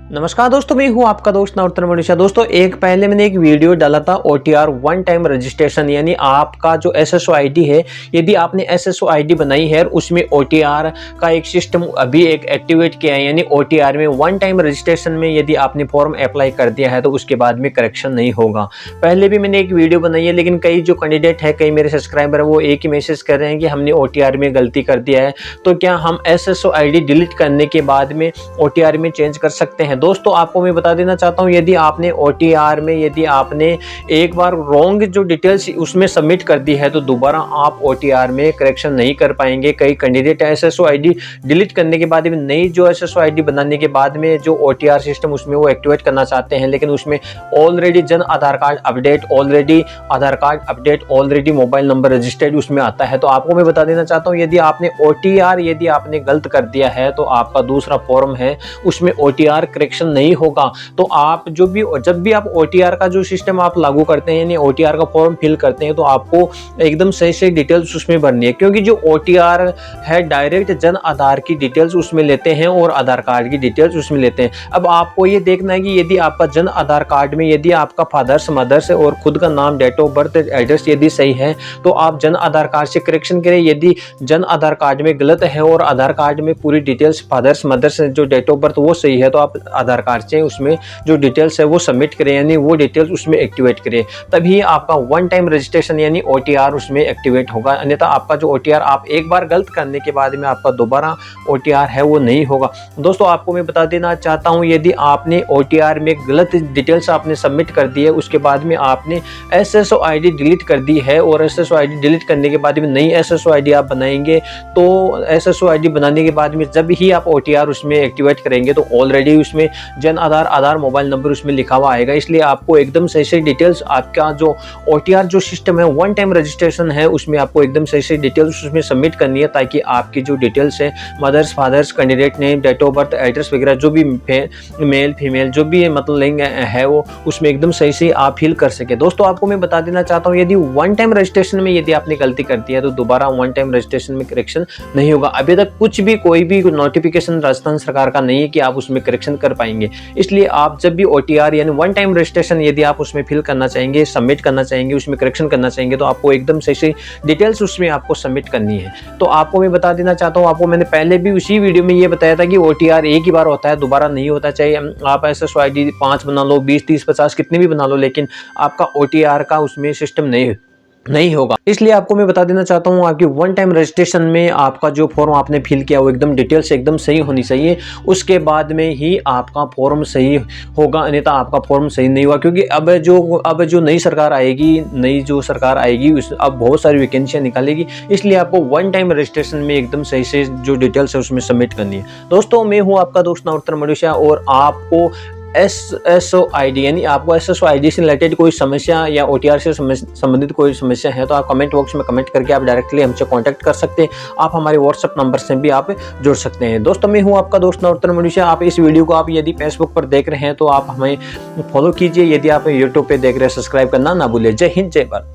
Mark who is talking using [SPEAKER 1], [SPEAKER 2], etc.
[SPEAKER 1] नमस्कार दोस्तों, मैं हूं आपका दोस्त नवरत्न मनीषा। दोस्तों पहले मैंने एक वीडियो डाला था OTR वन टाइम रजिस्ट्रेशन, यानी आपका जो SSO ID है, यदि आपने SSO ID बनाई है उसमें OTR का एक सिस्टम अभी एक एक्टिवेट किया है, यानी OTR में वन टाइम रजिस्ट्रेशन में यदि आपने फॉर्म अप्लाई कर दिया है तो उसके बाद में करेक्शन नहीं होगा। पहले भी मैंने एक वीडियो बनाई है, लेकिन कई जो कैंडिडेट है, कई मेरे सब्सक्राइबर है, वो एक ही मैसेज कर रहे हैं कि हमने OTR में गलती कर दिया है, तो क्या हम SSO ID डिलीट करने के बाद में OTR में चेंज कर सकते हैं। दोस्तों आपको मैं बता देना चाहता हूं, यदि आपने OTR में यदि आपने एक बार रॉन्ग जो डिटेल्स उसमें सबमिट कर दी है तो दोबारा आप OTR में करेक्शन नहीं कर पाएंगे। कई कैंडिडेट SSO ID डिलीट करने के बाद में नई जो SSO ID बनाने के बाद में जो OTR सिस्टम उसमें वो एक्टिवेट करना चाहते हैं, लेकिन उसमें already Jan Aadhaar card update, already mobile number registered उसमें आता है। तो आपको मैं बता देना चाहता हूँ, यदि आपने OTR यदि आपने गलत कर दिया है तो आपका दूसरा फॉर्म है उसमें OTR करेक्शन नहीं होगा। तो आप जब भी आप OTR का जो सिस्टम आप लागू करते हैं, यानी OTR का फॉर्म फिल करते हैं, तो आपको एकदम सही डिटेल्स उसमें भरनी है, क्योंकि जो OTR है डायरेक्ट जन आधार की डिटेल्स उसमें लेते हैं और आधार कार्ड की डिटेल्स उसमें लेते हैं। अब आपको ये देखना है कि यदि आपका जन आधार कार्ड में यदि आपका फादर्स मदर्स और खुद का नाम, डेट ऑफ बर्थ, एड्रेस यदि सही है तो आप जन आधार कार्ड से करेक्शन करें। यदि जन आधार कार्ड में गलत है और आधार कार्ड में पूरी डिटेल्स फादर्स मदर्स जो डेट ऑफ बर्थ वो सही है, तो आप आधार कार्ड से उसमें जो डिटेल्स है वो सबमिट करें, यानी वो डिटेल्स उसमें एक्टिवेट करें, तभी आपका वन टाइम रजिस्ट्रेशन यानी OTR उसमें एक्टिवेट होगा। अन्यथा आपका जो OTR आप एक बार गलत करने के बाद में आपका दोबारा OTR है वो नहीं होगा। दोस्तों आपको मैं बता देना चाहता हूं, यदि आपने OTR में गलत डिटेल्स आपने सबमिट कर दी है, उसके बाद में आपने SSO ID डिलीट कर दी है और SSO ID डिलीट करने के बाद में नई SSO ID आप बनाएंगे, तो SSO ID बनाने के बाद में जब ही आप OTR उसमें एक्टिवेट करेंगे तो ऑलरेडी उसमें जन आधार मोबाइल नंबर उसमें लिखा हुआ आएगा। इसलिए आपको एकदम सही डिटेल्स, आपका जो OTR जो सिस्टम है वन टाइम रजिस्ट्रेशन है उसमें आपको एकदम सही डिटेल्स उसमें सबमिट करनी है, ताकि आपकी जो डिटेल्स है mothers fathers, candidate name, date of birth, address वगैरह जो भी मेल फीमेल जो भी मतलब लिंग है वो उसमें एकदम सही आप फिल कर सके। दोस्तों आपको मैं बता देना चाहता हूँ, यदि वन टाइम रजिस्ट्रेशन में यदि आपने गलती कर दी है तो दोबारा वन टाइम रजिस्ट्रेशन में करेक्शन नहीं होगा। अभी तक कोई भी नोटिफिकेशन राजस्थान सरकार का नहीं है कि आप उसमें करेक्शन कर पाएंगे। इसलिए आप जब भी OTR यानी वन टाइम रजिस्ट्रेशन यदि आप उसमें फिल करना चाहेंगे, सबमिट करना चाहेंगे, उसमें करेक्शन करना चाहेंगे, तो आपको एकदम सही डिटेल्स उसमें आपको सबमिट करनी है। तो आपको मैं बता देना चाहता हूँ, आपको मैंने पहले भी उसी वीडियो में ये बताया था कि OTR एक ही बार होता है, दोबारा नहीं होता। चाहे आप SSO ID 5 बना लो, 20, 30, 50 कितने भी बना लो, लेकिन आपका OTR का उसमें सिस्टम नहीं होगा। इसलिए आपको मैं बता देना चाहता हूँ, आपकी वन टाइम रजिस्ट्रेशन में आपका जो फॉर्म आपने फिल किया वो एकदम डिटेल्स एकदम सही होनी चाहिए, उसके बाद में ही आपका फॉर्म सही होगा, अन्यथा आपका फॉर्म सही नहीं हुआ। क्योंकि अब जो नई सरकार आएगी, अब बहुत सारी वैकेंसियाँ निकालेगी, इसलिए आपको वन टाइम रजिस्ट्रेशन में एकदम सही से जो डिटेल्स है उसमें सबमिट करनी है। दोस्तों मैं हूँ आपका दोस्त नवरत्न मनीषा, और आपको SSO ID यानी आपको SSO ID से रिलेटेड कोई समस्या या OTR से संबंधित कोई समस्या है तो आप कमेंट बॉक्स में कमेंट करके आप डायरेक्टली हमसे कांटेक्ट कर सकते हैं। आप हमारे WhatsApp नंबर से भी आप जुड़ सकते हैं। दोस्तों मैं हूं आपका दोस्त नवरत्न मनीषा। आप इस वीडियो को आप यदि फेसबुक पर देख रहे हैं तो आप हमें फॉलो कीजिए, यदि आप यूट्यूब पे देख रहे हैं सब्सक्राइब करना ना भूलिए। जय हिंद, जय भारत।